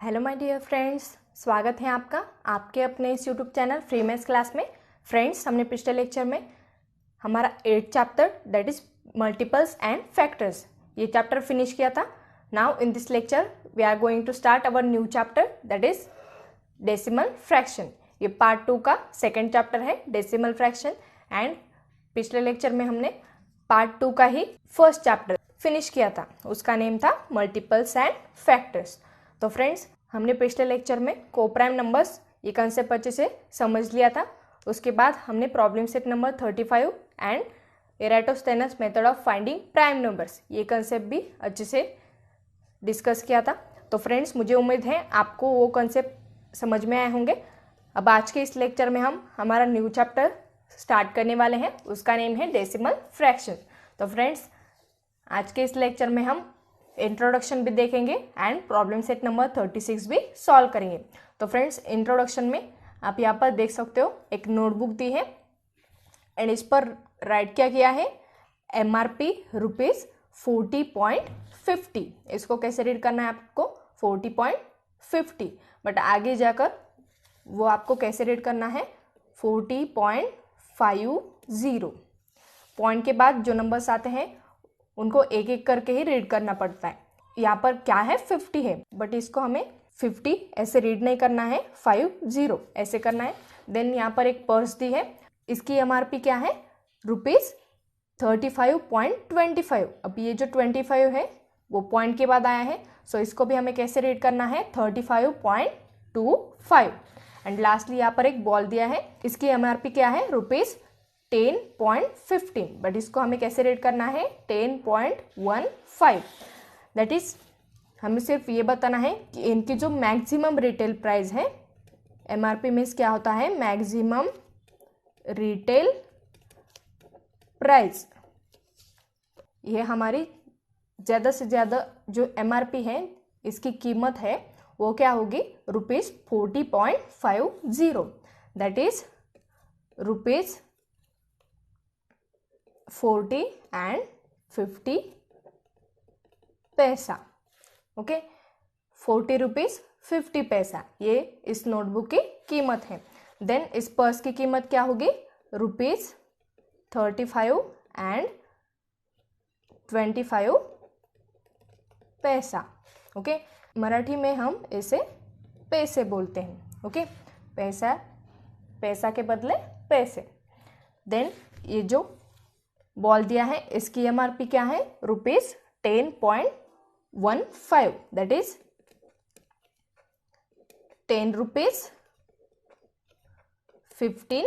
Hello my dear friends, स्वागत है आपका आपके अपने इस YouTube channel free maths class में। फ्रेंड्स, हमने पिछले लेक्चर में हमारा 8th chapter that is multiples and factors ये चैप्टर फिनिश किया था। Now in this lecture we are going to start our new chapter that is decimal fraction. ये part 2 का सेकेंड चैप्टर है डेसिमल फ्रैक्शन। एंड पिछले lecture में हमने part 2 का ही फर्स्ट चैप्टर फिनिश किया था, उसका नेम था मल्टीपल्स एंड फैक्टर्स। तो फ्रेंड्स, हमने पिछले लेक्चर में कोप्राइम नंबर्स ये कंसेप्ट अच्छे से समझ लिया था। उसके बाद हमने problem set number 35 and Eratosthenes method of finding prime numbers ये कंसेप्ट भी अच्छे से डिस्कस किया था। तो फ्रेंड्स, मुझे उम्मीद है आपको वो कंसेप्ट समझ में आए होंगे। अब आज के इस लेक्चर में हम हमारा न्यू चैप्टर स्टार्ट करने वाले हैं, उसका नेम है डेसिमल फ्रैक्शन। तो फ्रेंड्स, आज के इस लेक्चर में हम इंट्रोडक्शन भी देखेंगे एंड प्रॉब्लम सेट नंबर 36 भी सॉल्व करेंगे। तो फ्रेंड्स, इंट्रोडक्शन में आप यहाँ पर देख सकते हो एक नोटबुक दी है एंड इस पर राइट क्या किया है, MRP ₹40.50। इसको कैसे रीड करना है आपको, 40.50, बट आगे जाकर वो आपको कैसे रीड करना है, 40.50। पॉइंट के बाद जो नंबर्स आते हैं उनको एक एक करके ही रीड करना पड़ता है। यहाँ पर क्या है, 50 है, बट इसको हमें 50 ऐसे रीड नहीं करना है, 50 ऐसे करना है। देन यहाँ पर एक पर्स दी है, इसकी MRP क्या है, ₹35.25। अब ये जो 25 है वो पॉइंट के बाद आया है, सो इसको भी हमें कैसे रीड करना है, 35.25। एंड लास्टली यहाँ पर एक बॉल दिया है, इसकी MRP क्या है, ₹10.15, बट इसको हमें कैसे रेट करना है, 10.15। दैट इज हमें सिर्फ ये बताना है कि इनकी जो मैक्सिमम रिटेल प्राइस है, MRP मीन्स क्या होता है, मैक्सिमम रिटेल प्राइस। ये हमारी ज़्यादा से ज़्यादा जो MRP है इसकी कीमत है वो क्या होगी, ₹40.50। दैट इज ₹40 and 50 पैसा। ओके, 40 रुपीज़ 50 पैसा ये इस नोटबुक की कीमत है। देन इस पर्स की कीमत क्या होगी, ₹35 and 25 पैसा। ओके, मराठी में हम इसे पैसे बोलते हैं। ओके, पैसा, पैसा के बदले पैसे। देन ये जो बॉल दिया है इसकी MRP क्या है, ₹10.15। दैट इज 10 रुपीज 15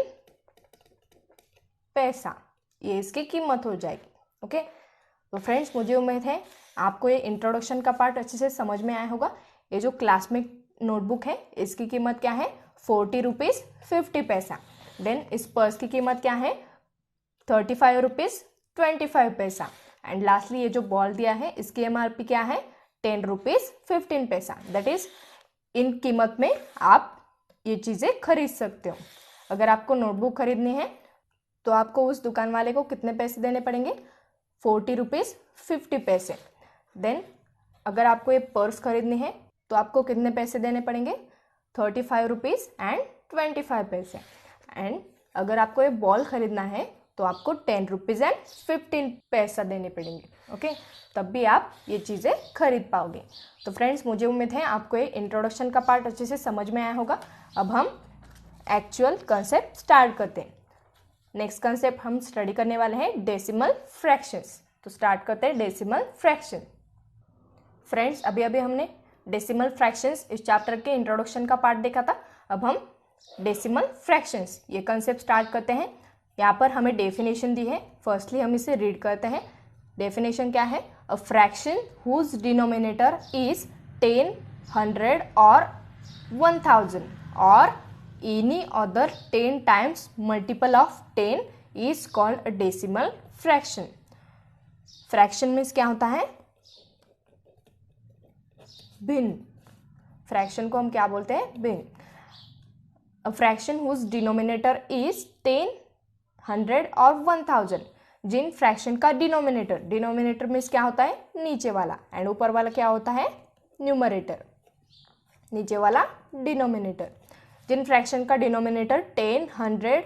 पैसा, ये इसकी कीमत हो जाएगी। ओके, तो फ्रेंड्स, मुझे उम्मीद है आपको ये इंट्रोडक्शन का पार्ट अच्छे से समझ में आया होगा। ये जो क्लासमेट नोटबुक है इसकी कीमत क्या है, 40 रुपीज़ 50 पैसा। देन इस पर्स की कीमत क्या है, 35 रुपीज़ 25 पैसा। एंड लास्टली ये जो बॉल दिया है इसकी MRP क्या है, 10 रुपीज़ 15 पैसा। दैट इज इन कीमत में आप ये चीज़ें खरीद सकते हो। अगर आपको नोटबुक खरीदनी है तो आपको उस दुकान वाले को कितने पैसे देने पड़ेंगे, 40 रुपीज़ 50 पैसे। देन अगर आपको ये पर्स खरीदनी है तो आपको कितने पैसे देने पड़ेंगे, 35 रुपीज़ एंड 25 पैसे। एंड अगर आपको ये बॉल खरीदना है तो आपको 10 रुपीज़ एंड 15 पैसा देने पड़ेंगे। ओके, तब भी आप ये चीज़ें खरीद पाओगे। तो फ्रेंड्स, मुझे उम्मीद है आपको ये इंट्रोडक्शन का पार्ट अच्छे से समझ में आया होगा। अब हम एक्चुअल कंसेप्ट स्टार्ट करते हैं। नेक्स्ट कंसेप्ट हम स्टडी करने वाले हैं डेसिमल फ्रैक्शंस। तो स्टार्ट करते हैं डेसिमल फ्रैक्शन। फ्रेंड्स, अभी अभी हमने डेसिमल फ्रैक्शंस इस चैप्टर के इंट्रोडक्शन का पार्ट देखा था। अब हम डेसिमल फ्रैक्शंस ये कंसेप्ट स्टार्ट करते हैं। यहाँ पर हमें डेफिनेशन दी है, फर्स्टली हम इसे रीड करते हैं। डेफिनेशन क्या है, a fraction whose denominator is 10, 100 और 1000 और any other 10 times multiple of 10 is called a decimal fraction. Fraction means क्या होता है, भिन्न। फ्रैक्शन को हम क्या बोलते हैं, भिन्न। A fraction whose denominator is 10, 100 और 1000, जिन फ्रैक्शन का डिनोमिनेटर मीन्स क्या होता है, नीचे वाला, एंड ऊपर वाला क्या होता है, न्यूमरेटर। नीचे वाला डिनोमिनेटर। जिन फ्रैक्शन का डिनोमिनेटर 10, 100,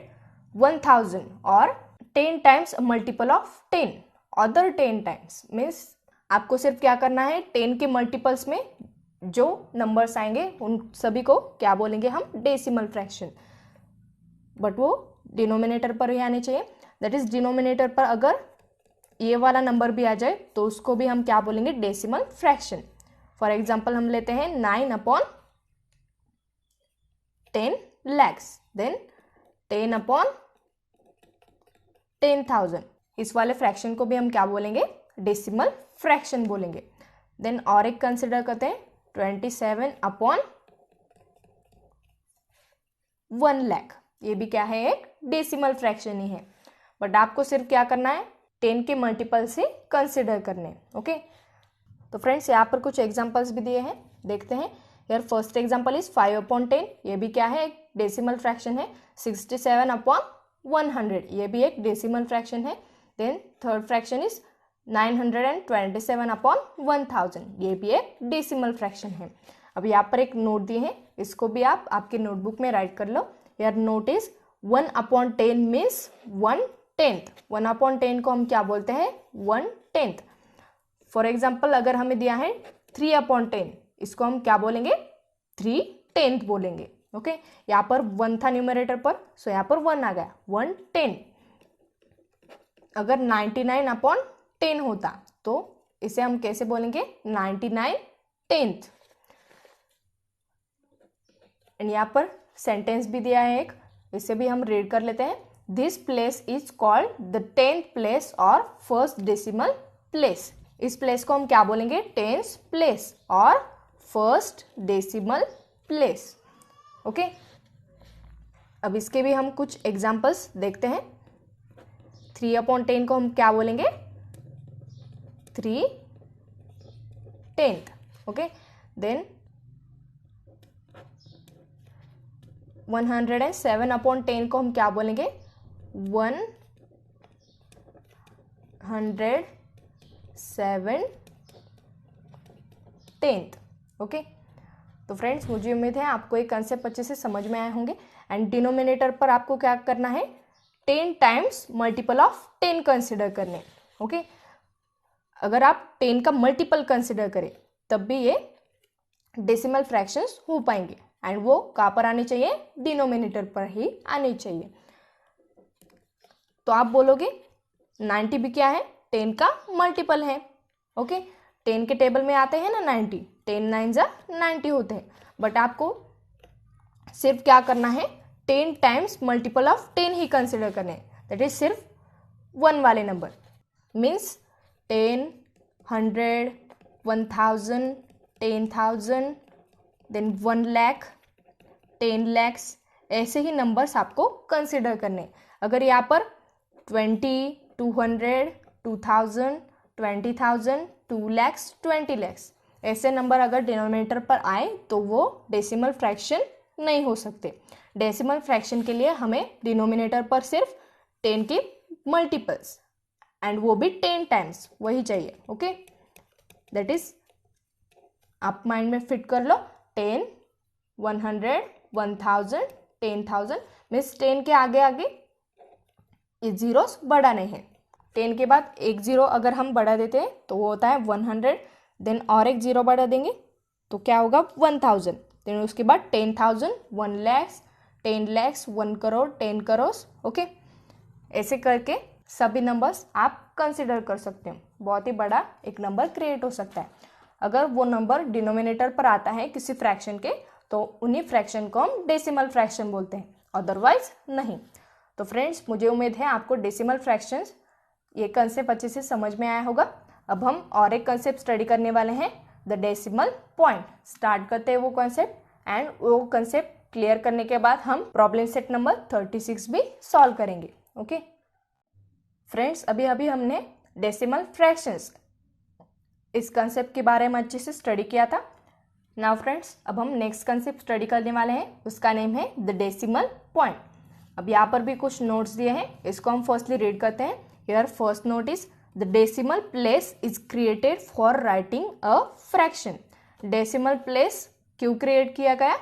1000 और 10 times multiple of 10 other 10 times, means आपको सिर्फ क्या करना है, 10 के मल्टीपल्स में जो नंबर्स आएंगे उन सभी को क्या बोलेंगे हम, डेसिमल फ्रैक्शन, बट वो डिनोमिनेटर पर ही आने चाहिए। दैट इज डिनोमिनेटर पर अगर ये वाला नंबर भी आ जाए तो उसको भी हम क्या बोलेंगे, डेसिमल फ्रैक्शन। फॉर एग्जाम्पल हम लेते हैं 9/10 lakhs, देन 10/10,000। इस वाले फ्रैक्शन को भी हम क्या बोलेंगे, डेसिमल फ्रैक्शन बोलेंगे। देन और एक कंसिडर करते हैं 27/1 lakh, ये भी क्या है, एक डेसिमल फ्रैक्शन ही है, बट आपको सिर्फ क्या करना है, 10 के मल्टीपल से कंसिडर करने। ओके, तो फ्रेंड्स यहाँ पर कुछ एग्जांपल्स भी दिए हैं, देखते हैं। यार फर्स्ट एग्जांपल इज 5/10, ये भी क्या है, एक डेसिमल फ्रैक्शन है। 67/100, ये भी एक डेसिमल फ्रैक्शन है। देन थर्ड फ्रैक्शन इज 927/1000, ये भी एक डेसिमल फ्रैक्शन है। अब यहाँ पर एक नोट दिए हैं, इसको भी आप आपके नोटबुक में राइट कर लो। यार नोट इज 1/10 मीन्स 1/10। 1/10 को हम क्या बोलते हैं, 1/10। फॉर एग्जाम्पल अगर हमें दिया है 3/10, इसको हम क्या बोलेंगे, 3/10 बोलेंगे। ओके, यहाँ पर 1 था न्यूमरेटर पर, सो यहाँ पर 1 आ गया, 1/10। अगर 99/10 होता तो इसे हम कैसे बोलेंगे, 99/10। एंड यहाँ पर सेंटेंस भी दिया है एक, इसे भी हम रीड कर लेते हैं। This place is called the 10th place और फर्स्ट डेसिमल प्लेस। इस प्लेस को हम क्या बोलेंगे, 10th प्लेस और फर्स्ट डेसिमल प्लेस। ओके, अब इसके भी हम कुछ एग्जांपल्स देखते हैं। 3/10 को हम क्या बोलेंगे, 3/10। ओके, देन 107/10 को हम क्या बोलेंगे, 107/10। ओके, तो फ्रेंड्स मुझे उम्मीद है आपको ये कंसेप्ट अच्छे से समझ में आए होंगे। एंड डिनोमिनेटर पर आपको क्या करना है, 10 टाइम्स मल्टीपल ऑफ 10 कंसिडर करने। ओके, अगर आप 10 का मल्टीपल कंसिडर करें तब भी ये डेसिमल फ्रैक्शंस हो पाएंगे, एंड वो कहाँ पर आने चाहिए, डिनोमिनेटर पर ही आने चाहिए। तो आप बोलोगे 90 भी क्या है, 10 का मल्टीपल है। ओके, 10 के टेबल में आते हैं ना 90, 10 9 90 होते हैं, बट आपको सिर्फ क्या करना है, 10 टाइम्स मल्टीपल ऑफ 10 ही कंसिडर करने हैं। दैट इज सिर्फ 1 वाले number, means 10, 100, 1000, 10,000, then 1 lakh, 10 lakhs, ऐसे ही नंबर्स आपको कंसिडर करने। अगर यहाँ पर 20, 200, 2000, 20,000, 2 lakhs, 20 lakhs ऐसे नंबर अगर डिनोमिनेटर पर आए तो वो डेसिमल फ्रैक्शन नहीं हो सकते। डेसिमल फ्रैक्शन के लिए हमें डिनोमिनेटर पर सिर्फ 10 के मल्टीपल्स, एंड वो भी 10 टाइम्स वही चाहिए। ओके, दैट इज आप माइंड में फिट कर लो, 10, 100, 1000, 10,000 मीन्स 10 के आगे आगे ये जीरोस बढ़ाने हैं। 10 के बाद एक जीरो अगर हम बढ़ा देते हैं तो वो होता है 100, देन और एक जीरो बढ़ा देंगे तो क्या होगा, 1000, देन उसके बाद 10,000, 1 lakhs, 10 lakhs, 1 crore, 10 crore. Okay, ऐसे करके सभी नंबर्स आप कंसिडर कर सकते हो, बहुत ही बड़ा एक नंबर क्रिएट हो सकता है। अगर वो नंबर डिनोमिनेटर पर आता है किसी फ्रैक्शन के तो उन्हीं फ्रैक्शन को हम डेसिमल फ्रैक्शन बोलते हैं, अदरवाइज नहीं। तो फ्रेंड्स मुझे उम्मीद है आपको डेसिमल फ्रैक्शंस ये कंसेप्ट अच्छे से समझ में आया होगा। अब हम और एक कंसेप्ट स्टडी करने वाले हैं, द डेसिमल पॉइंट। स्टार्ट करते हैं वो कंसेप्ट, एंड वो कंसेप्ट क्लियर करने के बाद हम प्रॉब्लम सेट नंबर 36 भी सॉल्व करेंगे। ओके फ्रेंड्स, अभी अभी हमने डेसिमल फ्रैक्शंस इस कंसेप्ट के बारे में अच्छे से स्टडी किया था। नाउ फ्रेंड्स, अब हम नेक्स्ट कंसेप्ट स्टडी करने वाले हैं, उसका नेम है द डेसिमल पॉइंट। अब यहाँ पर भी कुछ नोट्स दिए हैं, इसको हम फर्स्टली रीड करते हैं। Here first note is the decimal place is created for writing a fraction. Decimal place क्यों क्रिएट किया गया?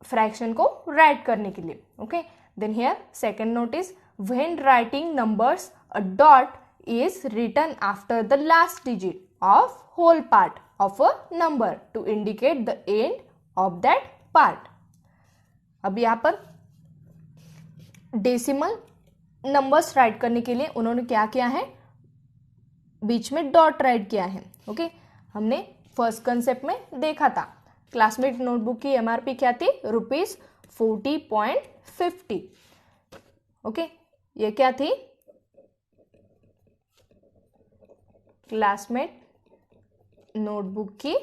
फ्रैक्शन को राइट करने के लिए. Okay, then here second note is when writing numbers a dot is written after the last digit of whole part of a number to indicate the end of that part. अब यहाँ पर decimal numbers right करने के लिए उन्होंने क्या किया है? बीच में डॉट राइट किया है. ओके, हमने फर्स्ट कंसेप्ट में देखा था. क्लासमेट नोटबुक की एमआरपी क्या थी? ₹40.50. ओके, ये क्या थी? क्लासमेट नोटबुक की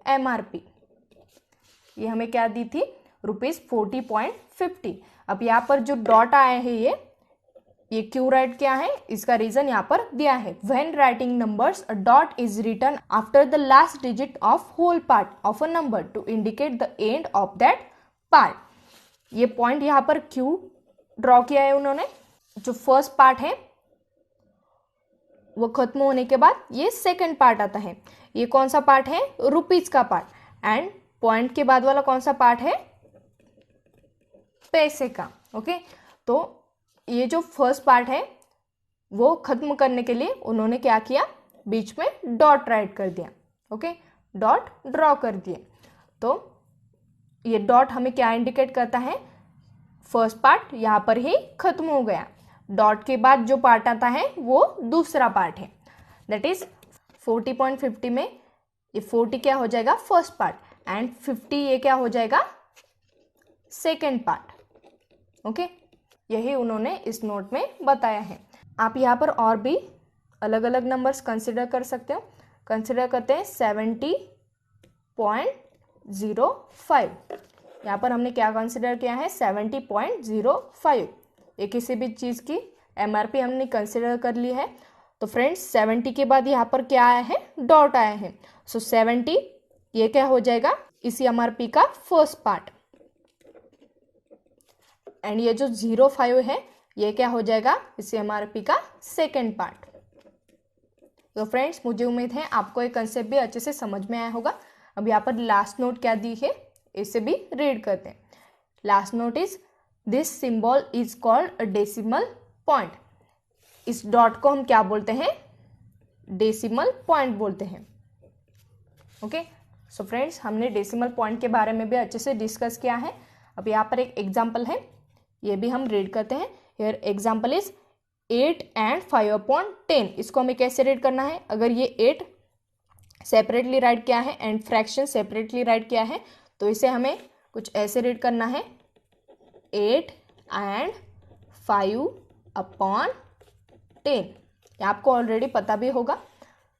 एमआरपी. ये हमें क्या दी थी? ₹40.50. अब यहाँ पर जो डॉट आया है ये क्यों राइट किया है? इसका रीजन यहाँ पर दिया है. When writing numbers a dot is written after the last digit of whole part of a number to indicate the end of that part. ये पॉइंट यहाँ पर क्यों ड्रॉ किया है उन्होंने? जो फर्स्ट पार्ट है वो खत्म होने के बाद ये सेकंड पार्ट आता है. ये कौन सा पार्ट है? रुपीज का पार्ट. एंड पॉइंट के बाद वाला कौन सा पार्ट है? पैसे का. ओके, तो ये जो फर्स्ट पार्ट है वो खत्म करने के लिए उन्होंने क्या किया? बीच में डॉट राइट कर दिया. ओके, डॉट ड्रॉ कर दिया. तो ये डॉट हमें क्या इंडिकेट करता है? फर्स्ट पार्ट यहाँ पर ही खत्म हो गया. डॉट के बाद जो पार्ट आता है वो दूसरा पार्ट है. दैट इज 40.50 में ये 40 क्या हो जाएगा? First part. एंड 50 ये क्या हो जाएगा? Second part. ओके, यही उन्होंने इस नोट में बताया है. आप यहाँ पर और भी अलग अलग नंबर्स कंसिडर कर सकते हो. कंसिडर करते हैं 70.05. यहाँ पर हमने क्या कंसिडर किया है? 70.05. ये किसी भी चीज़ की एमआरपी हमने कंसिडर कर ली है. तो फ्रेंड्स 70 के बाद यहाँ पर क्या आया है? डॉट आया है. सो 70 ये क्या हो जाएगा? इसी एमआरपी का फर्स्ट पार्ट. एंड ये जो 05 है ये क्या हो जाएगा? इसी एमआरपी का सेकेंड पार्ट. तो फ्रेंड्स मुझे उम्मीद है आपको ये कंसेप्ट भी अच्छे से समझ में आया होगा. अब यहाँ पर लास्ट नोट क्या दी है इसे भी रीड करते हैं. Last note is this symbol is called a decimal point. इस डॉट को हम क्या बोलते हैं? डेसिमल पॉइंट बोलते हैं. ओके, सो फ्रेंड्स हमने डेसिमल पॉइंट के बारे में भी अच्छे से डिस्कस किया है. अब यहाँ पर एक एग्जाम्पल है, ये भी हम रीड करते हैं. Here example is 8 and 5/10. इसको हमें कैसे रीड करना है? अगर ये 8 सेपरेटली राइट किया है एंड फ्रैक्शन सेपरेटली राइट किया है तो इसे हमें कुछ ऐसे रीड करना है 8 and 5/10. ये आपको ऑलरेडी पता भी होगा,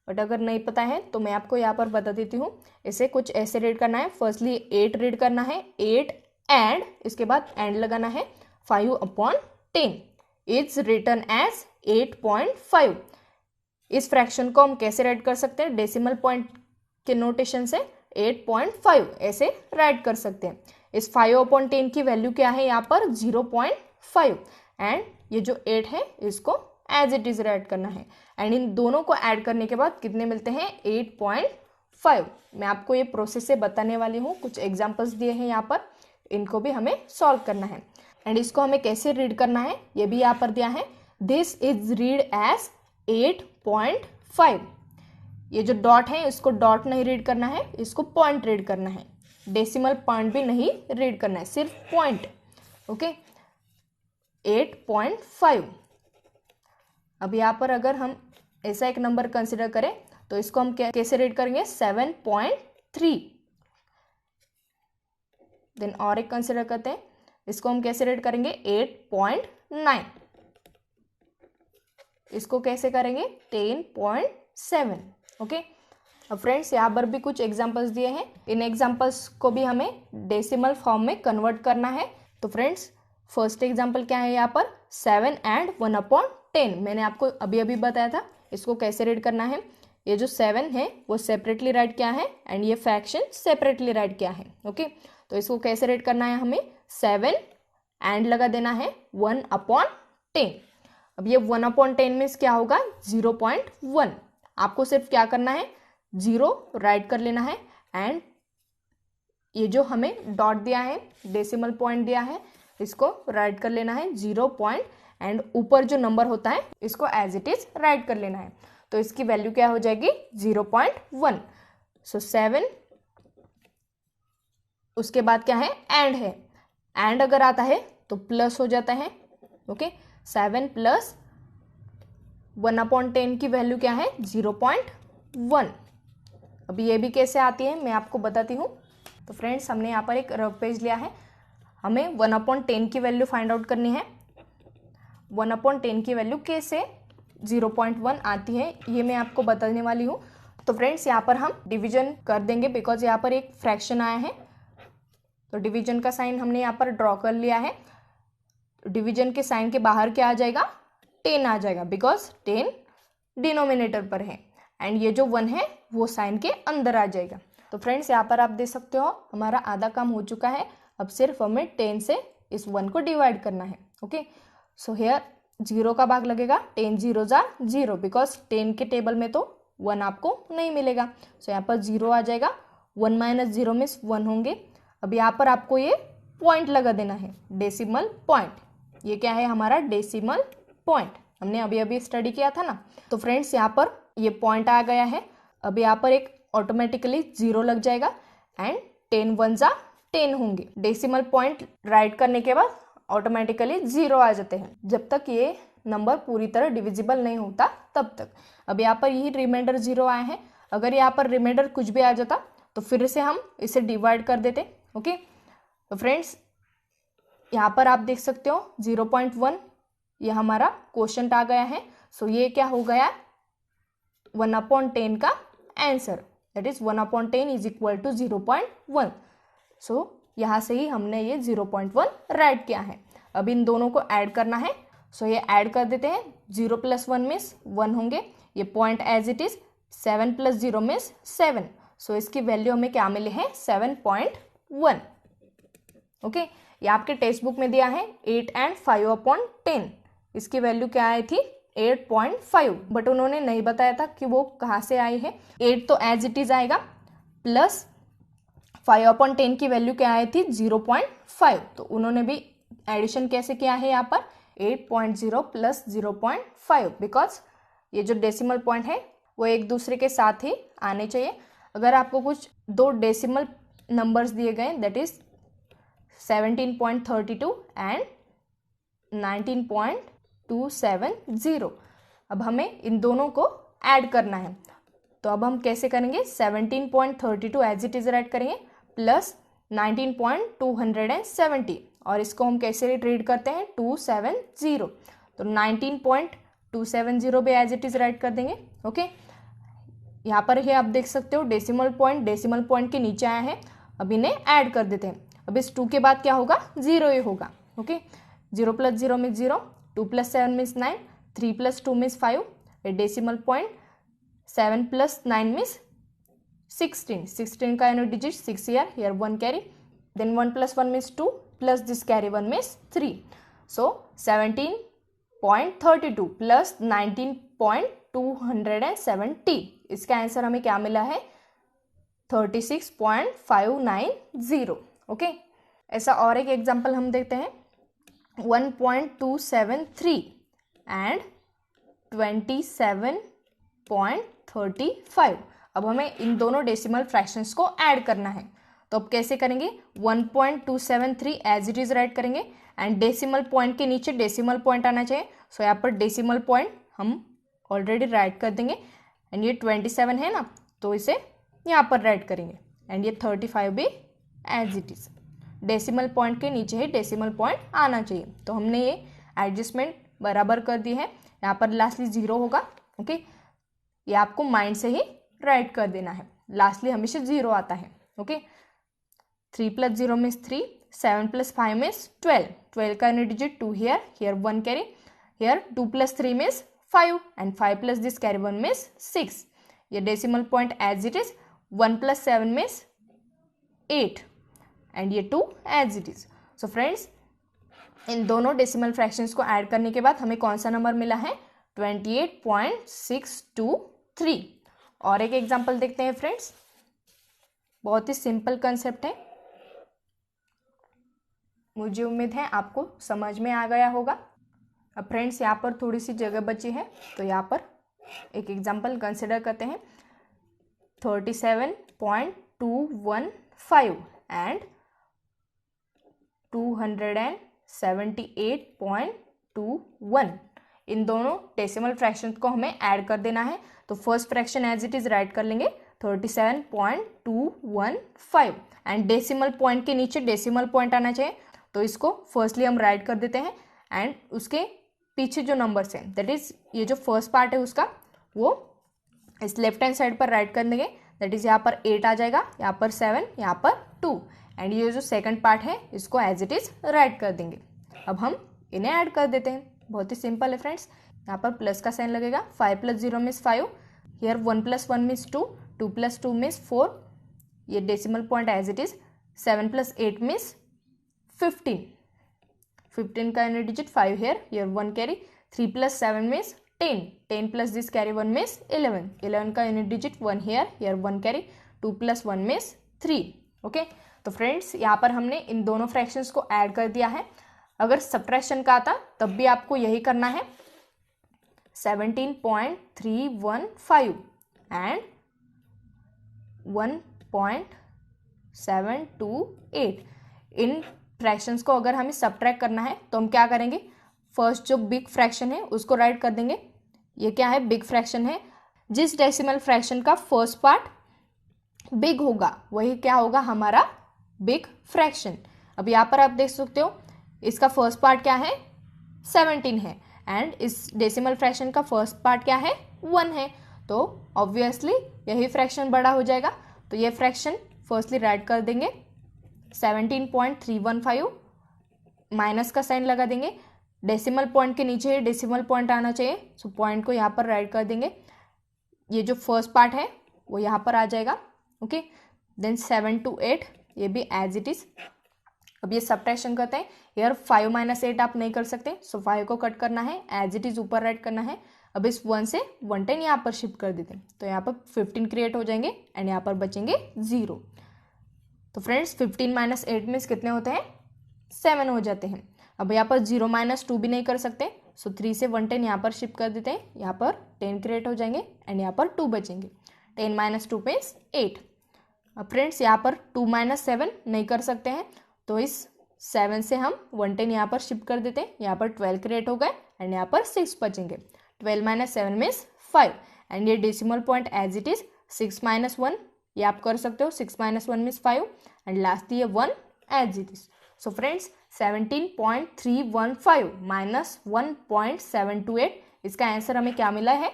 बट अगर नहीं पता है तो मैं आपको यहाँ पर बता देती हूँ. इसे कुछ ऐसे रीड करना है. फर्स्टली 8 रीड करना है, 8 एंड इसके बाद एंड लगाना है 5/10 इज रिटन एज 8.5. इस फ्रैक्शन को हम कैसे राइट कर सकते हैं? डेसिमल पॉइंट के नोटेशन से 8.5 ऐसे राइट कर सकते हैं. इस 5/10 की वैल्यू क्या है? यहाँ पर 0.5. एंड ये जो 8 है इसको एज इट इज राइट करना है. एंड इन दोनों को ऐड करने के बाद कितने मिलते हैं? 8.5. मैं आपको ये प्रोसेस से बताने वाली हूँ. कुछ एग्जाम्पल्स दिए हैं यहाँ पर, इनको भी हमें सॉल्व करना है. एंड इसको हमें कैसे रीड करना है ये भी यहाँ पर दिया है. This is read as 8.5. ये जो डॉट है इसको डॉट नहीं रीड करना है, इसको पॉइंट रीड करना है. डेसिमल पॉइंट भी नहीं रीड करना है, सिर्फ पॉइंट. ओके, 8.5. अब यहाँ पर अगर हम ऐसा एक नंबर कंसिडर करें तो इसको हम कैसे रीड करेंगे? 7.3. देन और एक कंसिडर करते हैं, इसको हम कैसे रीड करेंगे? 8.9. इसको कैसे करेंगे? 10.7. ओके, अब फ्रेंड्स यहाँ पर भी कुछ एग्जांपल्स दिए हैं. इन एग्जांपल्स को भी हमें डेसिमल फॉर्म में कन्वर्ट करना है. तो फ्रेंड्स फर्स्ट एग्जांपल क्या है? यहाँ पर 7 and 1/10. मैंने आपको अभी अभी बताया था इसको कैसे रीड करना है. ये जो 7 है वो सेपरेटली राइट किया है एंड ये फ्रैक्शन सेपरेटली राइट किया है. ओके, तो इसको कैसे रीड करना है? हमें 7 एंड लगा देना है 1/10. अब ये 1/10 में क्या होगा? 0.1. आपको सिर्फ क्या करना है? 0 राइट कर लेना है एंड ये जो हमें डॉट दिया है, डेसिमल पॉइंट दिया है, इसको राइट कर लेना है 0 पॉइंट, एंड ऊपर जो नंबर होता है इसको एज इट इज राइट कर लेना है। तो इसकी वैल्यू क्या हो जाएगी 0.1। सो 7, उसके बाद क्या है एंड है, एंड अगर आता है तो प्लस हो जाता है। ओके 7 प्लस 1/10 की वैल्यू क्या है 0.1। अब ये भी कैसे आती है मैं आपको बताती हूँ। तो फ्रेंड्स हमने यहाँ पर एक रफ पेज लिया है, हमें 1/10 की वैल्यू फाइंड आउट करनी है। 1/10 की वैल्यू कैसे 0.1 आती है ये मैं आपको बताने वाली हूँ। तो फ्रेंड्स यहाँ पर हम डिवीजन कर देंगे, बिकॉज यहाँ पर एक फ्रैक्शन आया है, तो डिवीजन का साइन हमने यहाँ पर ड्रॉ कर लिया है। डिवीजन के साइन के बाहर क्या आ जाएगा 10 आ जाएगा, बिकॉज 10 डिनोमिनेटर पर है, एंड ये जो 1 है वो साइन के अंदर आ जाएगा। तो फ्रेंड्स यहाँ पर आप देख सकते हो हमारा आधा काम हो चुका है, अब सिर्फ हमें 10 से इस 1 को डिवाइड करना है। ओके सो हेयर 0 का भाग लगेगा, 10 zeros are 0, बिकॉज 10 के टेबल में तो 1 आपको नहीं मिलेगा। सो यहाँ पर 0 आ जाएगा, 1 - 0 मीन्स 1 होंगे। अब यहाँ पर आपको ये पॉइंट लगा देना है, डेसिमल पॉइंट। ये क्या है हमारा डेसिमल पॉइंट, हमने अभी अभी स्टडी किया था ना। तो फ्रेंड्स यहाँ पर ये पॉइंट आ गया है, अब यहाँ पर एक ऑटोमेटिकली 0 लग जाएगा, एंड 10 1s are 10 होंगे। डेसिमल पॉइंट राइट करने के बाद ऑटोमेटिकली 0 आ जाते हैं, जब तक ये नंबर पूरी तरह डिविजिबल नहीं होता तब तक। अब यहाँ पर यही रिमाइंडर 0 आया है, अगर यहाँ पर रिमाइंडर कुछ भी आ जाता तो फिर से हम इसे डिवाइड कर देते। ओके तो फ्रेंड्स यहाँ पर आप देख सकते हो 0.1 ये हमारा क्वोशंट आ गया है। सो ये क्या हो गया 1/10 का answer, that is 1/10 is equal to 0.1। So यहाँ से ही हमने ये 0.1 राइट किया है। अब इन दोनों को ऐड करना है, सो ये ऐड कर देते हैं। 0 + 1 मीन्स 1 होंगे, ये point as it is, 7 + 0 means 7। So इसकी वैल्यू हमें क्या मिले हैं 7.1। ओके ये आपके टेक्स्ट बुक में दिया है 8 and 5/10, इसकी वैल्यू क्या आई थी 8.5, बट उन्होंने नहीं बताया था कि वो कहाँ से आई है। 8 तो एज इट इज आएगा, प्लस 5/10 की वैल्यू क्या आई थी 0.5, तो उन्होंने भी एडिशन कैसे किया है यहाँ पर 8.0 + 0.5, बिकॉज ये जो डेसिमल पॉइंट है वो एक दूसरे के साथ ही आने चाहिए। अगर आपको कुछ दो डेसिमल नंबर्स दिए गए दैट इज 17.32 एंड 19.270, अब हमें इन दोनों को ऐड करना है। तो अब हम कैसे करेंगे 17.32 एज इट इज राइट करेंगे, प्लस 19.270, और इसको हम कैसे रीड करते हैं 270, तो 19.270 भी एज इट इज राइट कर देंगे। ओके यहाँ पर ही आप देख सकते हो डेसिमल पॉइंट के नीचे आया है, अब इन्हें ऐड कर देते हैं। अब इस 2 के बाद क्या होगा 0 ही होगा। ओके 0 + 0 मीन्स 0, 2 + 7 मीन्स 9, 3 + 2 मीन्स 5, ए डेसिमल पॉइंट 7 + 9 मीन्स 16 का unit digit 6 here 1 carry, then 1 + 1 means 2, plus this carry 1 means 3, so 17.32 plus 19.270, इसका आंसर हमें क्या मिला है 36.590। ओके ऐसा और एक एग्जांपल हम देखते हैं 1.273 एंड 27.35। अब हमें इन दोनों डेसिमल फ्रैक्शंस को ऐड करना है, तो अब कैसे करेंगे 1.273 एज इट इज राइट करेंगे, एंड डेसिमल पॉइंट के नीचे डेसिमल पॉइंट आना चाहिए। सो यहाँ पर डेसिमल पॉइंट हम ऑलरेडी राइट कर देंगे, एंड ये 27 है ना, तो इसे यहाँ पर राइट करेंगे, एंड ये 35 भी as it is, decimal point के नीचे ही डेसिमल पॉइंट आना चाहिए। तो हमने ये एडजस्टमेंट बराबर कर दी है, यहाँ पर लास्टली 0 होगा। ओके ये आपको माइंड से ही राइट कर देना है, लास्टली हमेशा 0 आता है। ओके 3 + 0 मीन्स 3, 7 + 5 मीन्स 12 का unit digit 2 here 1 carry, here 2 + 3 means 5, and 5 plus this carry 1 means 6, ये decimal point as it is, 1 + 7 means 8, and ये 2 as it is. So friends इन दोनों डेसिमल फ्रैक्शंस को ऐड करने के बाद हमें कौन सा नंबर मिला है 28.623। और एक एग्जांपल देखते हैं फ्रेंड्स बहुत ही सिंपल कंसेप्ट है, मुझे उम्मीद है आपको समझ में आ गया होगा। अब फ्रेंड्स यहाँ पर थोड़ी सी जगह बची है, तो यहाँ पर एक एग्जांपल कंसिडर करते हैं। 37.215 एंड 278.21, इन दोनों डेसिमल फ्रैक्शन को हमें ऐड कर देना है। तो first fraction as it is write कर लेंगे 37.215 एंड डेसिमल पॉइंट के नीचे डेसिमल पॉइंट आना चाहिए, तो इसको फर्स्टली हम राइट कर देते हैं एंड उसके पीछे जो नंबर्स हैं दैट इज ये जो फर्स्ट पार्ट है उसका वो इस लेफ्ट हैंड साइड पर राइट कर देंगे, दैट इज यहाँ पर 8 आ जाएगा, यहाँ पर 7, यहाँ पर 2 एंड ये जो सेकंड पार्ट है इसको एज इट इज राइट कर देंगे। अब हम इन्हें ऐड कर देते हैं, बहुत ही सिंपल है फ्रेंड्स। यहाँ पर प्लस का साइन लगेगा, 5 + 0 मीन्स 5, हियर 1 + 1 मीन्स 2, 2 + 2 मीन्स 4, ये decimal point as it is, 7 + 8 means 15, 15 का unit digit 5 here 1 carry, 3 + 7 means 10, 10 + this carry 1 means 11, 11 का unit digit 1 here 1 carry, 2 + 1 means 3। Okay, तो फ्रेंड्स यहाँ पर हमने इन दोनों फ्रैक्शंस को ऐड कर दिया है। अगर सब्ट्रैक्शन का आता तब भी आपको यही करना है, 17.315 एंड 1.728, इन फ्रैक्शंस को अगर हमें सब्ट्रैक्ट करना है तो हम क्या करेंगे, फर्स्ट जो बिग फ्रैक्शन है उसको राइट कर देंगे। ये क्या है, बिग फ्रैक्शन है। जिस डेसिमल फ्रैक्शन का फर्स्ट पार्ट बिग होगा वही क्या होगा, हमारा बिग फ्रैक्शन। अब यहाँ पर आप देख सकते हो इसका फर्स्ट पार्ट क्या है, 17 है एंड इस डेसिमल फ्रैक्शन का फर्स्ट पार्ट क्या है, 1 है, तो ऑब्वियसली यही फ्रैक्शन बड़ा हो जाएगा। तो ये फ्रैक्शन फर्स्टली राइट कर देंगे, 17.315, माइनस का साइन लगा देंगे, डेसिमल पॉइंट के नीचे डेसिमल पॉइंट आना चाहिए, सो पॉइंट को यहाँ पर राइट कर देंगे। ये जो फर्स्ट पार्ट है वो यहाँ पर आ जाएगा। ओके, देन 7 to 8 ये भी एज इट इज। अब ये सब्ट्रैक्शन करते हैं, यार 5 - 8 आप नहीं कर सकते, सो 5 को कट करना है, एज इट इज ऊपर राइट करना है। अब इस 1 से 110 यहाँ पर शिफ्ट कर देते हैं, तो यहाँ पर 15 क्रिएट हो जाएंगे एंड यहाँ पर बचेंगे 0। तो फ्रेंड्स 15 - 8 मीन्स कितने होते हैं, 7 हो जाते हैं। अब यहाँ पर 0 - 2 भी नहीं कर सकते, सो 3 से 110 यहाँ पर शिफ्ट कर देते हैं, यहाँ पर 10 क्रिएट हो जाएंगे एंड यहाँ पर 2 बचेंगे, 10 - 2 मीन्स 8। अब फ्रेंड्स यहाँ पर 2 - 7 नहीं कर सकते हैं, तो इस 7 से हम 110 यहाँ पर शिफ्ट कर देते हैं, यहाँ पर 12 क्रिएट हो गए एंड यहाँ पर 6 बचेंगे, 12 - 7 मीन्स 5 एंड ये decimal point as it is 6 - 1, ये आप कर सकते हो, 6 - 1 मीन्स 5 एंड लास्ट ये 1 as it is. So friends 17.315 minus 1.728, इसका आंसर हमें क्या मिला है,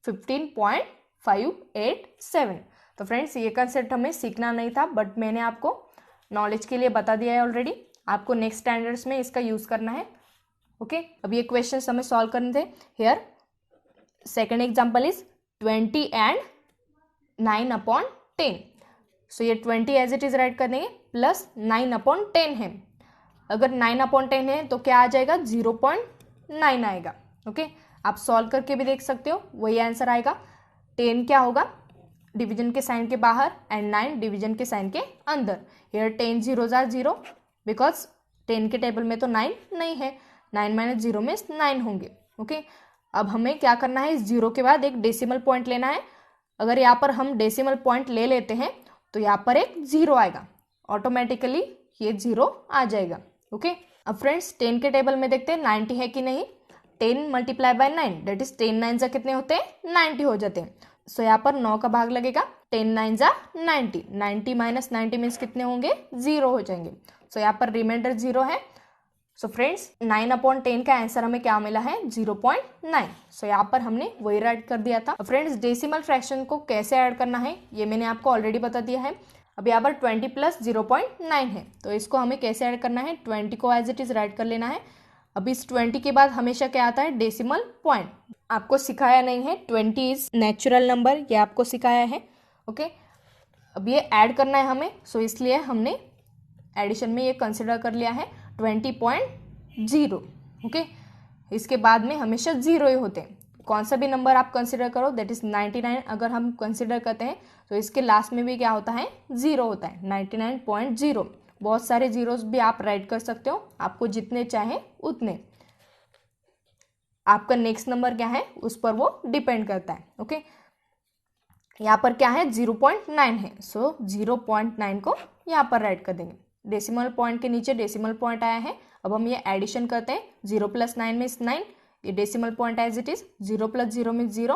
15.587। तो फ्रेंड्स ये कंसेप्ट हमें सीखना नहीं था, बट मैंने आपको नॉलेज के लिए बता दिया है ऑलरेडी, आपको नेक्स्ट स्टैंडर्ड्स में इसका यूज़ करना है। ओके, अब ये क्वेश्चन हमें सॉल्व करने थे। Here second example is 20 and 9/10। सो ये 20 एज इट इज राइट कर देंगे, प्लस 9/10 है। अगर 9/10 है तो क्या आ जाएगा, 0.9 आएगा। ओके, आप सॉल्व करके भी देख सकते हो, वही आंसर आएगा। 10 क्या होगा, डिवीजन के साइन के बाहर एंड 9 डिवीजन के साइन के अंदर। हियर 10 zeros are 0 बिकॉज 10 के टेबल में तो 9 नहीं है, 9 - 0 मीन्स 9 होंगे। ओके, अब हमें क्या करना है, इस 0 के बाद एक डेसिमल पॉइंट लेना है। अगर यहाँ पर हम डेसिमल पॉइंट ले लेते हैं तो यहाँ पर एक 0 आएगा, ऑटोमेटिकली ये 0 आ जाएगा। ओके, अब फ्रेंड्स 10 के टेबल में देखते हैं 90 है कि नहीं। 10 × 9 दैट इज 10 9 जा कितने होते हैं, 90 हो जाते हैं। सो यहाँ पर 9 का भाग लगेगा, 10 9 जा 90, 90 - 90 मीन्स कितने होंगे, 0 हो जाएंगे। सो यहाँ पर रिमाइंडर 0 है। सो फ्रेंड्स 9/10 का आंसर हमें क्या मिला है, 0.9। सो यहाँ पर हमने वही राइट कर दिया था। फ्रेंड्स डेसिमल फ्रैक्शन को कैसे ऐड करना है ये मैंने आपको ऑलरेडी बता दिया है। अब यहाँ पर 20 + 0.9 है, तो इसको हमें कैसे ऐड करना है, 20 को एज इट इज राइट कर लेना है। अब इस 20 के बाद हमेशा क्या आता है, डेसिमल पॉइंट। आपको सिखाया नहीं है, 20 इज नेचुरल नंबर, ये आपको सिखाया है। ओके, अब ये ऐड करना है हमें, सो इसलिए हमने एडिशन में ये कंसिडर कर लिया है 20.0। ओके, इसके बाद में हमेशा 0 ही होते हैं। कौन सा भी नंबर आप कंसिडर करो, दैट इज 99 अगर हम कंसिडर करते हैं तो इसके लास्ट में भी क्या होता है, 0 होता है, 99.0। बहुत सारे जीरोस भी आप राइट कर सकते हो, आपको जितने चाहे उतने। आपका नेक्स्ट नंबर क्या है उस पर वो डिपेंड करता है। ओके, यहाँ पर क्या है 0.9 है, सो 0.9 को यहाँ पर राइट कर देंगे। डेसिमल पॉइंट के नीचे डेसिमल पॉइंट आया है, अब हम ये एडिशन करते हैं, 0 + 9 मीन्स 9, ये decimal point as it is, 0 + 0 means 0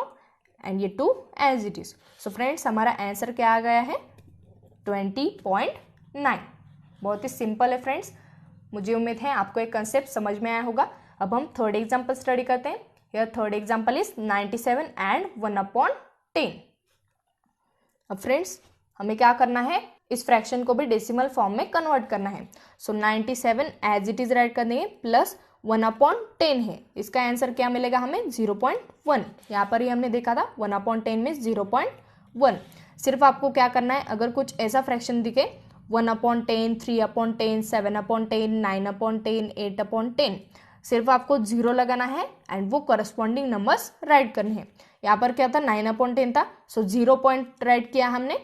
and ये 2 as it is. So friends हमारा आंसर क्या आ गया है 20.9। बहुत ही सिंपल है फ्रेंड्स, मुझे उम्मीद है आपको एक कंसेप्ट समझ में आया होगा। अब हम थर्ड एग्जाम्पल स्टडी करते हैं। Here third example is 97 and 1/10। अब फ्रेंड्स हमें क्या करना है, इस फ्रैक्शन को भी डेसिमल फॉर्म में कन्वर्ट करना है। सो 97 एज इट इज राइट कर देंगे, प्लस 1/10 है, इसका आंसर क्या मिलेगा हमें 0.1। यहाँ पर ही हमने देखा था 1/10 में 0.1। सिर्फ आपको क्या करना है, अगर कुछ ऐसा फ्रैक्शन दिखे 1/10, 3/10, 7/10, 9/10, 8/10, सिर्फ आपको 0 लगाना है एंड वो करस्पॉन्डिंग नंबर्स राइट करने हैं। यहाँ पर क्या था 9/10 था, सो 0 पॉइंट राइट किया हमने,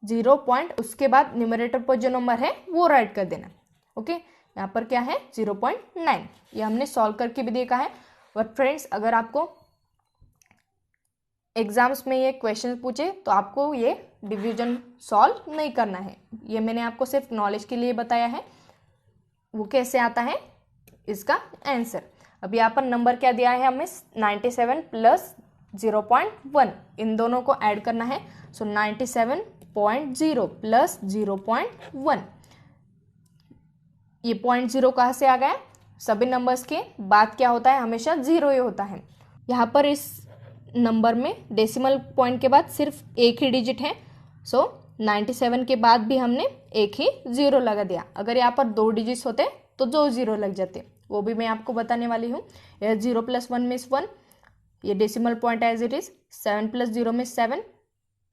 0 पॉइंट, उसके बाद न्यूमरेटर पर जो नंबर है वो राइट कर देना। ओके, यहाँ पर क्या है 0.9, ये हमने सॉल्व करके भी देखा है। बट फ्रेंड्स अगर आपको एग्जाम्स में ये क्वेश्चन पूछे तो आपको ये डिवीजन सॉल्व नहीं करना है, ये मैंने आपको सिर्फ नॉलेज के लिए बताया है, वो कैसे आता है इसका आंसर। अब यहाँ पर नंबर क्या दिया है हमें 97 प्लस 0.1, इन दोनों को ऐड करना है। सो 97.0 प्लस 0.1, ये 0.0 कहाँ से आ गया, सभी नंबर्स के बाद क्या होता है हमेशा 0 ही होता है। यहाँ पर इस नंबर में डेसिमल पॉइंट के बाद सिर्फ एक ही डिजिट है, सो 97 के बाद भी हमने एक ही 0 लगा दिया। अगर यहाँ पर 2 डिजिट्स होते तो 2 0 लग जाते, वो भी मैं आपको बताने वाली हूँ। यह 0 + 1 मीन्स 1, ये decimal point as it is, 7 + 0 means 7,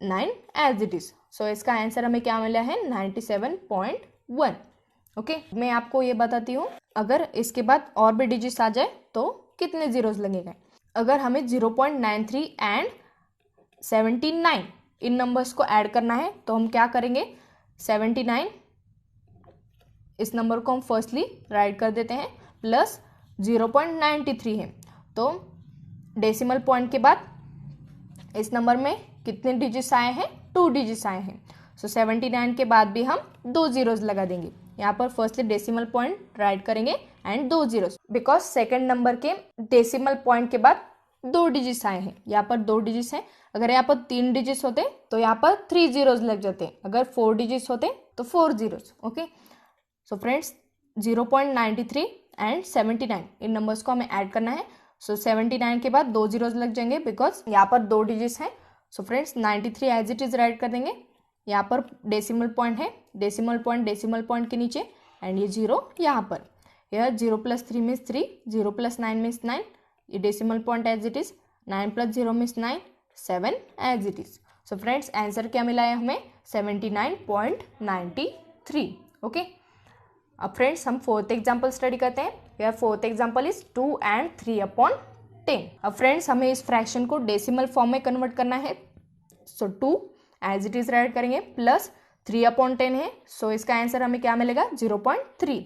9 as it is. So इसका आंसर हमें क्या मिला है 97.1। ओके, मैं आपको ये बताती हूँ अगर इसके बाद और भी डिजिट्स आ जाए तो कितने जीरोस लगेगा। अगर हमें 0.93 एंड 79 इन नंबर्स को ऐड करना है तो हम क्या करेंगे, 79 इस नंबर को हम फर्स्टली राइट कर देते हैं, प्लस 0.93 है, तो डेसिमल पॉइंट के बाद इस नंबर में कितने डिजिट्स आए हैं, 2 डिजिट्स आए हैं। सो 79 के बाद भी हम 2 जीरोस लगा देंगे। यहाँ पर फर्स्टली डेसिमल पॉइंट राइट करेंगे and 2 zeros, because second number के डेसिमल पॉइंट के बाद 2 डिजिट्स आए हैं, यहाँ पर 2 डिजिट्स हैं। अगर यहाँ पर 3 डिजिट्स होते तो यहाँ पर 3 जीरोस लग जाते, अगर 4 डिजिट्स होते तो 4 zeros. Okay, so friends 0.93 and 79 in numbers को हमें ऐड करना है। सो 79 के बाद 2 जीरोस लग जाएंगे बिकॉज यहाँ पर 2 डिजिट्स हैं। So friends 93 as it is write कर देंगे, यहाँ पर डेसिमल पॉइंट है, डेसिमल पॉइंट के नीचे एंड ये 0 यहाँ पर, यह 0 + 3 मीन्स 3, 0 + 9 मीन्स 9, ये decimal point as it is, 9 + 0 means 9, 7 as it is. So friends answer क्या मिला है हमें 79.93। ओके, अब फ्रेंड्स हम फोर्थ एग्जाम्पल स्टडी करते हैं। यह फोर्थ एग्जाम्पल इज 2 and 3/10। अब फ्रेंड्स हमें इस फ्रैक्शन को डेसिमल फॉर्म में कन्वर्ट करना है। सो 2 एज इट इज राइट करेंगे, प्लस 3/10 है, सो इसका आंसर हमें क्या मिलेगा 0.3।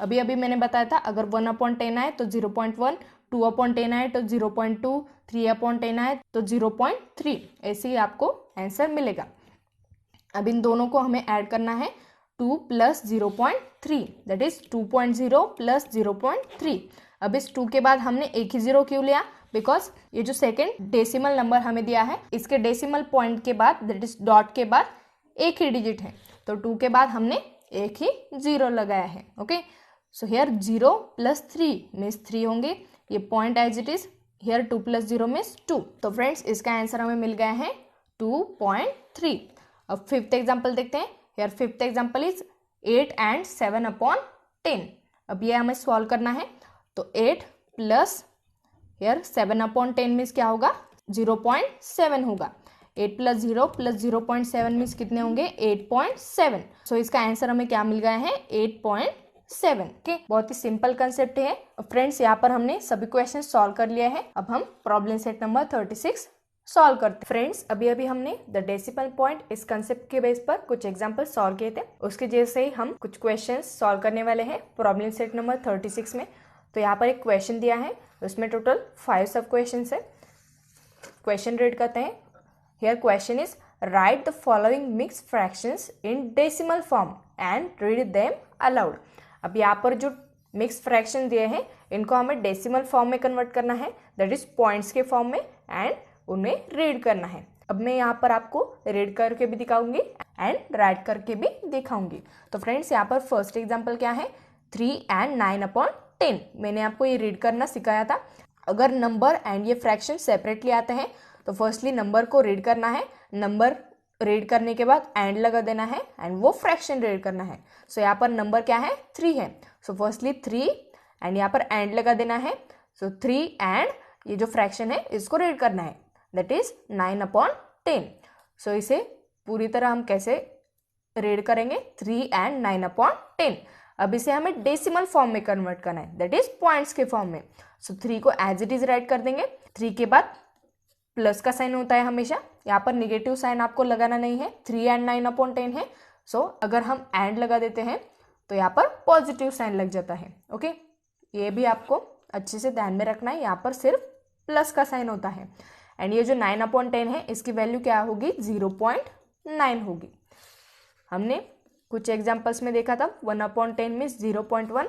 अभी अभी मैंने बताया था अगर 1/10 आए तो 0.1, 2/10 आए तो 0.2, 3/10 आए तो 0.3, ऐसे ही आपको आंसर मिलेगा। अब इन दोनों को हमें ऐड करना है, 2 + 0.3 दैट इज 2.0 + 0.3। अब इस 2 के बाद हमने एक ही 0 क्यों लिया, बिकॉज ये जो सेकेंड डेसिमल नंबर हमें दिया है इसके डेसिमल पॉइंट के बाद दैट इज डॉट के बाद एक ही डिजिट है, तो 2 के बाद हमने एक ही 0 लगाया है। ओके, सो हियर 0 + 3 मीन्स 3 होंगे, ये point as it is, here 2 + 0 means 2। तो फ्रेंड्स इसका आंसर हमें मिल गया है 2.3। अब फिफ्थ एग्जाम्पल देखते हैं। Here fifth example is 8 and 7/10। अब ये हमें सॉल्व करना है, तो 8 प्लस हियर 7/10 मीन्स क्या होगा 0.7 होगा, 8 + 0 + 0.7 मीन्स कितने होंगे 8.7। सो इसका आंसर हमें क्या मिल गया है 8.7। 7। ओके, बहुत ही सिंपल कंसेप्ट है फ्रेंड्स। यहाँ पर हमने सभी क्वेश्चन सॉल्व कर लिया है। अब हम प्रॉब्लम सेट नंबर 36 सॉल्व करते हैं। फ्रेंड्स, अभी हमने द डेसिमल पॉइंट इस कंसेप्ट के बेस पर कुछ एग्जांपल सॉल्व किए थे। उसके जैसे ही हम कुछ क्वेश्चंस सॉल्व करने वाले हैं प्रॉब्लम सेट नंबर 36 में। तो यहाँ पर एक क्वेश्चन दिया है, उसमें टोटल 5 सब क्वेश्चन है। क्वेश्चन रीड करते हैं। Here question is right the following mix fractions in decimal form and read them allowed. अब यहाँ पर जो मिक्स फ्रैक्शन दिए हैं इनको हमें डेसिमल फॉर्म में कन्वर्ट करना है, दैट इज पॉइंट्स के फॉर्म में, एंड उन्हें रीड करना है। अब मैं यहाँ पर आपको रीड करके भी दिखाऊंगी एंड राइट करके भी दिखाऊंगी। तो फ्रेंड्स, यहाँ पर फर्स्ट एग्जांपल क्या है, 3 and 9/10। मैंने आपको ये रीड करना सिखाया था। अगर नंबर एंड ये फ्रैक्शन सेपरेटली आते हैं तो फर्स्टली नंबर को रीड करना है, नंबर रीड करने के बाद एंड लगा देना है एंड वो फ्रैक्शन रीड करना है। सो यहाँ पर नंबर क्या है, 3 है। सो फर्स्टली 3 एंड यहाँ पर एंड लगा देना है। सो 3 एंड ये जो फ्रैक्शन है इसको रीड करना है, दैट इज 9/10। सो इसे पूरी तरह हम कैसे रीड करेंगे, 3 and 9/10। अब इसे हमें डेसिमल फॉर्म में कन्वर्ट करना है, दैट इज पॉइंट्स के फॉर्म में। सो 3 को एज इट इज राइट कर देंगे। 3 के बाद प्लस का साइन होता है हमेशा, यहाँ पर निगेटिव साइन आपको लगाना नहीं है। 3 and 9/10 है। सो अगर हम एंड लगा देते हैं तो यहाँ पर पॉजिटिव साइन लग जाता है। ओके, ये भी आपको अच्छे से ध्यान में रखना है, यहाँ पर सिर्फ प्लस का साइन होता है। एंड ये जो 9/10 है इसकी वैल्यू क्या होगी, 0.9 होगी। हमने कुछ एग्जाम्पल्स में देखा था 1/10 मीन्स 0.1,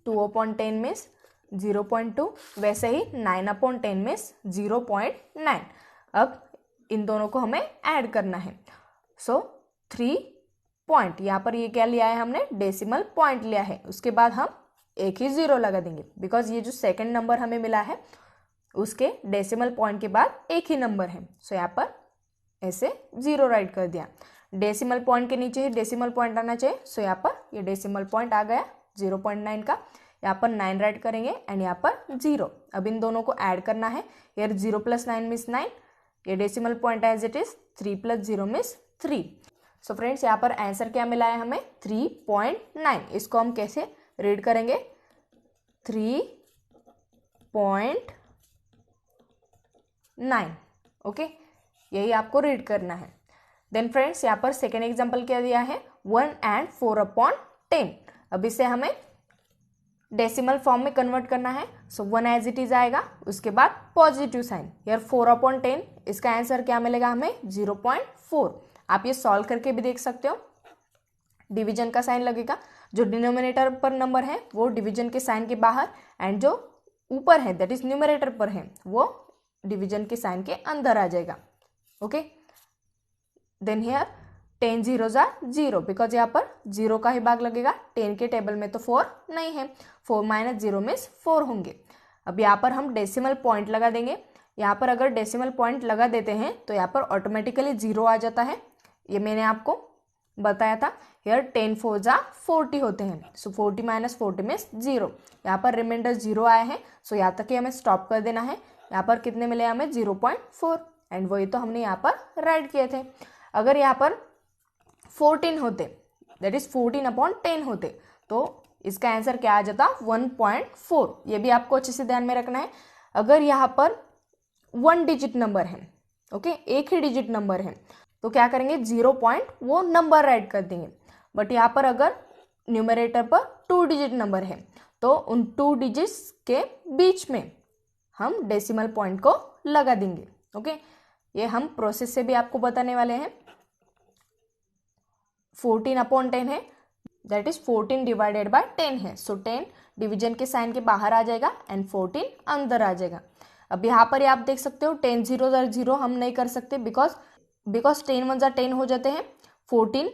2/10 मीन्स 0.2, वैसे ही 9/10 मीन्स 0.9। अब इन दोनों को हमें ऐड करना है। सो 3 पॉइंट, यहाँ पर ये क्या लिया है हमने, डेसिमल पॉइंट लिया है। उसके बाद हम एक ही 0 लगा देंगे, बिकॉज ये जो सेकंड नंबर हमें मिला है उसके डेसिमल पॉइंट के बाद एक ही नंबर है। सो यहाँ पर ऐसे 0 राइट कर दिया। डेसिमल पॉइंट के नीचे ही डेसिमल पॉइंट आना चाहिए। सो यहाँ पर ये डेसिमल पॉइंट आ गया 0.9 का। यहाँ पर 9 राइट करेंगे एंड यहाँ पर 0। अब इन दोनों को ऐड करना है। यार 0 + 9 मीन्स 9। ये decimal point as it is, 3 + 0 means 3। So friends, यहाँ पर आंसर क्या मिला है हमें, 3.9। इसको हम कैसे रीड करेंगे, 3.9। ओके, यही आपको रीड करना है। देन फ्रेंड्स, यहाँ पर सेकेंड एग्जाम्पल क्या दिया है, 1 and 4/10। अब इसे हमें डेसिमल फॉर्म में कन्वर्ट करना है। सो 1 एज इट इज आएगा, उसके बाद पॉजिटिव साइन। यार 4/10, इसका आंसर क्या मिलेगा हमें, 0.4। आप ये सॉल्व करके भी देख सकते हो। डिवीजन का साइन लगेगा, जो डिनोमिनेटर पर नंबर है वो डिवीजन के साइन के बाहर, एंड जो ऊपर है दैट इज न्यूमरेटर पर है वो डिवीजन के साइन के अंदर आ जाएगा। Okay, then here 10 zeros are 0, because यहाँ पर 0 का ही भाग लगेगा। 10 के टेबल में तो 4 नहीं है, 4 - 0 मीन्स 4 होंगे। अब यहाँ पर हम डेसिमल पॉइंट लगा देंगे। यहाँ पर अगर डेसिमल पॉइंट लगा देते हैं तो यहाँ पर ऑटोमेटिकली 0 आ जाता है, ये मैंने आपको बताया था। यार 10 4 जा 40 होते हैं। सो 40 - 40 मीन्स 0। यहाँ पर रिमाइंडर 0 आए हैं, सो यहाँ तक ही हमें स्टॉप कर देना है। यहाँ पर कितने मिले हमें, 0.4, एंड वही तो हमने यहाँ पर राइट किए थे। अगर यहाँ पर 14 होते, दैट इज 14/10 होते, तो इसका आंसर क्या आ जाता, 1.4। ये भी आपको अच्छे से ध्यान में रखना है। अगर यहाँ पर 1 डिजिट नंबर है, ओके, एक ही डिजिट नंबर है, तो क्या करेंगे, 0 वो नंबर राइट कर देंगे। बट यहाँ पर अगर न्यूमरेटर पर 2 डिजिट नंबर है तो उन 2 डिजिट्स के बीच में हम डेसिमल पॉइंट को लगा देंगे। ओके, ये हम प्रोसेस से भी आपको बताने वाले हैं। 14/10 है, दैट इज 14 डिवाइडेड बाय 10 है। सो 10 डिवीजन के साइन के बाहर आ जाएगा एंड 14 अंदर आ जाएगा। अब यहाँ पर आप देख सकते हो 10 zeros are 0 हम नहीं कर सकते, बिकॉज 10 1 जा 10 हो जाते हैं। 14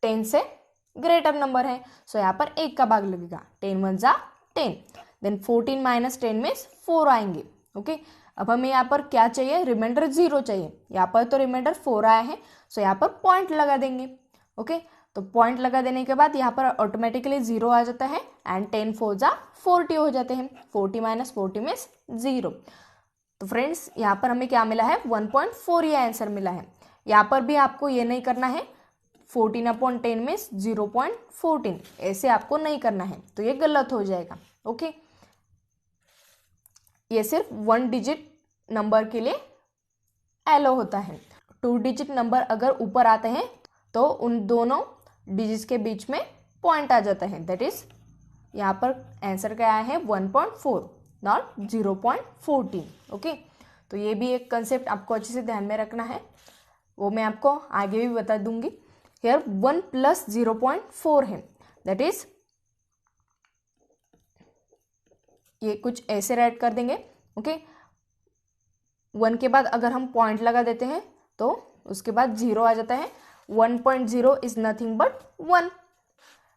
10 से ग्रेटर नंबर है, सो यहाँ पर 1 का भाग लगेगा। 10 1 जा 10, देन 14 - 10 मीन्स 4 आएंगे। ओके, अब हमें यहाँ पर क्या चाहिए, रिमाइंडर 0 चाहिए। यहाँ पर तो रिमाइंडर 4 आया है, सो यहाँ पर पॉइंट लगा देंगे। ओके, तो पॉइंट लगा देने के बाद यहाँ पर ऑटोमेटिकली 0 आ जाता है एंड 10 4 जा 40 हो जाते हैं। 40 - 40 मीन्स 0। तो फ्रेंड्स, यहाँ पर हमें क्या मिला है, 1.4 ये आंसर मिला है। यहाँ पर भी आपको ये नहीं करना है, 14/10 मीन्स 0.14, ऐसे आपको नहीं करना है, तो ये गलत हो जाएगा। ओके, ये सिर्फ 1 डिजिट नंबर के लिए एलो होता है। 2 डिजिट नंबर अगर ऊपर आते हैं तो उन दोनों डिजिट्स के बीच में पॉइंट आ जाता है, दैट इज यहाँ पर आंसर क्या आया है 1.4 नॉट 0.14। ओके, तो ये भी एक कंसेप्ट आपको अच्छे से ध्यान में रखना है, वो मैं आपको आगे भी बता दूंगी। हियर 1 + 0.4 है, दैट इज ये कुछ ऐसे राइट कर देंगे। ओके, 1 के बाद अगर हम पॉइंट लगा देते हैं तो उसके बाद 0 आ जाता है। 1.0 is nothing but 1।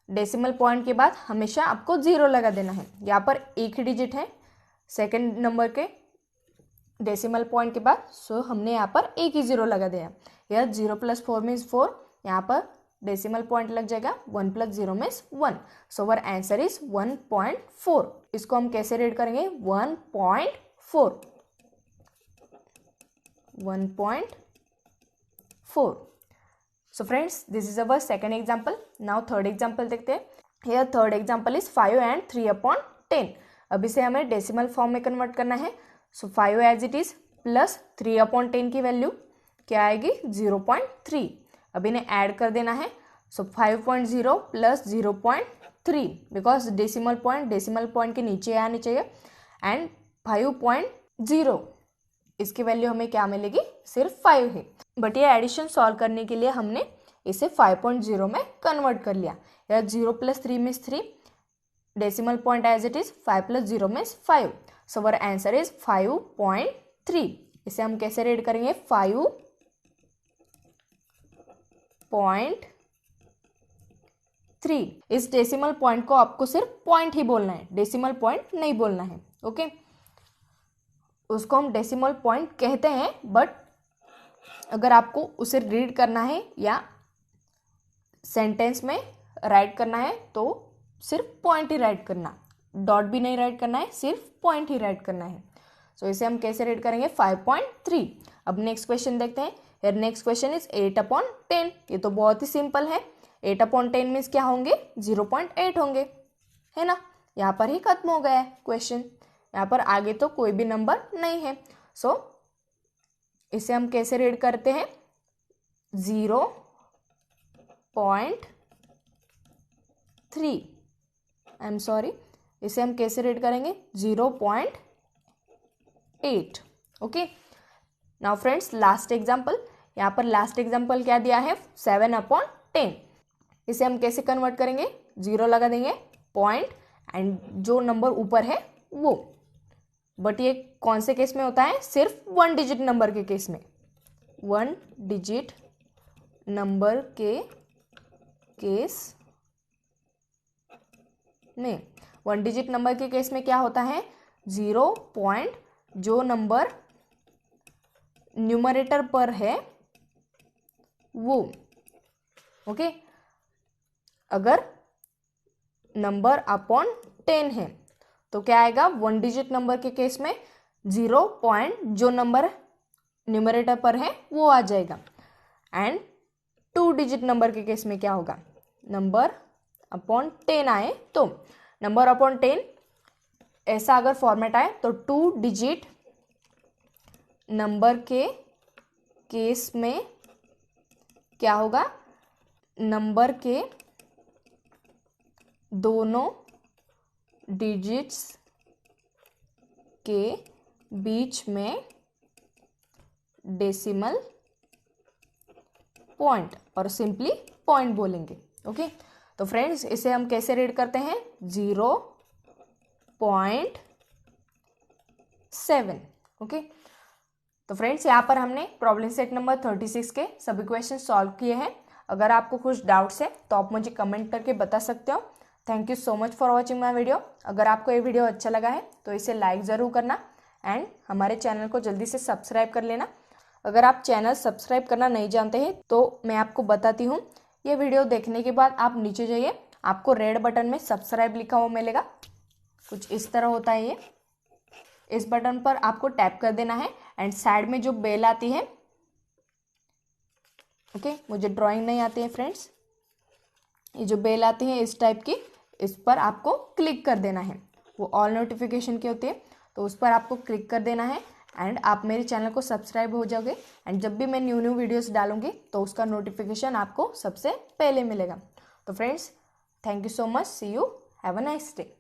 Decimal point के बाद हमेशा आपको 0 लगा देना है। यहाँ पर एक ही डिजिट है सेकंड नंबर के डेसिमल पॉइंट के बाद, सो हमने यहाँ पर एक ही 0 लगा दिया। यह 0 + 4 मीन्स 4, यहाँ पर डेसिमल पॉइंट लग जाएगा। 1 + 0 means 1, so our answer is 1.4। इसको हम कैसे रीड करेंगे 1.4, 1.4। So friends, this is our second example. Now third example देखते हैं। Here third example is 5 and 3/10। अब इसे हमें डेसिमल फॉर्म में कन्वर्ट करना है। So 5 as it is plus 3/10 की वैल्यू क्या आएगी 0.3। अब इन्हें ऐड कर देना है। So 5.0 + 0.3 बिकॉज डेसिमल पॉइंट के नीचे आनी चाहिए, एंड 5.0 इसकी वैल्यू हमें क्या मिलेगी सिर्फ 5 है, बट ये एडिशन सॉल्व करने के लिए हमने इसे 5.0 में कन्वर्ट कर लिया। या 0 + 3 means 3, decimal point as it is 5 + 0 means 5, so our answer is 5.3। इसे हम कैसे रीड करेंगे 5.3। इस डेसिमल पॉइंट को आपको सिर्फ पॉइंट ही बोलना है, डेसिमल पॉइंट नहीं बोलना है। ओके, उसको हम डेसिमल पॉइंट कहते हैं, बट अगर आपको उसे रीड करना है या सेंटेंस में राइट करना है तो सिर्फ पॉइंट ही राइट करना, डॉट भी नहीं राइट करना है, सिर्फ पॉइंट ही राइट करना है। सो इसे हम कैसे रीड करेंगे 5.3। अब नेक्स्ट क्वेश्चन देखते हैं। यार नेक्स्ट क्वेश्चन इज 8/10। ये तो बहुत ही सिंपल है। 8/10 मीन्स क्या होंगे 0.8 होंगे, है ना। यहाँ पर ही खत्म हो गया है क्वेश्चन, यहाँ पर आगे तो कोई भी नंबर नहीं है। सो इसे हम कैसे रीड करते हैं 0.3। आई एम सॉरी, इसे हम कैसे रीड करेंगे 0.8। Okay, now friends last example. यहाँ पर लास्ट एग्जाम्पल क्या दिया है 7/10। इसे हम कैसे कन्वर्ट करेंगे 0 लगा देंगे, पॉइंट एंड जो नंबर ऊपर है वो, बट ये कौन से केस में होता है सिर्फ 1 डिजिट नंबर के केस में। 1 डिजिट नंबर के केस में, 1 डिजिट नंबर के केस में क्या होता है 0 पॉइंट जो नंबर न्यूमरेटर पर है वो। ओके, अगर नंबर अपॉन 10 है तो क्या आएगा 1 डिजिट नंबर के केस में 0 पॉइंट जो नंबर न्यूमरेटर पर है वो आ जाएगा, एंड 2 डिजिट नंबर के केस में क्या होगा नंबर अपॉन 10 आए तो नंबर अपॉन 10 ऐसा अगर फॉर्मेट आए तो 2 डिजिट नंबर के केस में क्या होगा नंबर के दोनों डिजिट्स के बीच में डेसिमल पॉइंट, और सिंपली पॉइंट बोलेंगे। ओके, तो फ्रेंड्स इसे हम कैसे रीड करते हैं 0.7। ओके, तो फ्रेंड्स यहाँ पर हमने प्रॉब्लम सेट नंबर 36 के सभी क्वेश्चन सॉल्व किए हैं। अगर आपको कुछ डाउट्स है तो आप मुझे कमेंट करके बता सकते हो। Thank you so much for watching my video. अगर आपको ये वीडियो अच्छा लगा है तो इसे लाइक ज़रूर करना, एंड हमारे चैनल को जल्दी से सब्सक्राइब कर लेना। अगर आप चैनल सब्सक्राइब करना नहीं जानते हैं तो मैं आपको बताती हूँ। ये वीडियो देखने के बाद आप नीचे जाइए, आपको रेड बटन में सब्सक्राइब लिखा हुआ मिलेगा, कुछ इस तरह होता है ये। इस बटन पर आपको टैप कर देना है, एंड साइड में जो बेल आती है ओके, मुझे ड्राइंग नहीं आती है फ्रेंड्स। ये जो बेल आती है इस टाइप की, इस पर आपको क्लिक कर देना है। वो ऑल नोटिफिकेशन की होती है, तो उस पर आपको क्लिक कर देना है एंड आप मेरे चैनल को सब्सक्राइब हो जाओगे। एंड जब भी मैं न्यू न्यू वीडियोस डालूंगी तो उसका नोटिफिकेशन आपको सबसे पहले मिलेगा। तो friends, thank you so much, see you, have a nice day.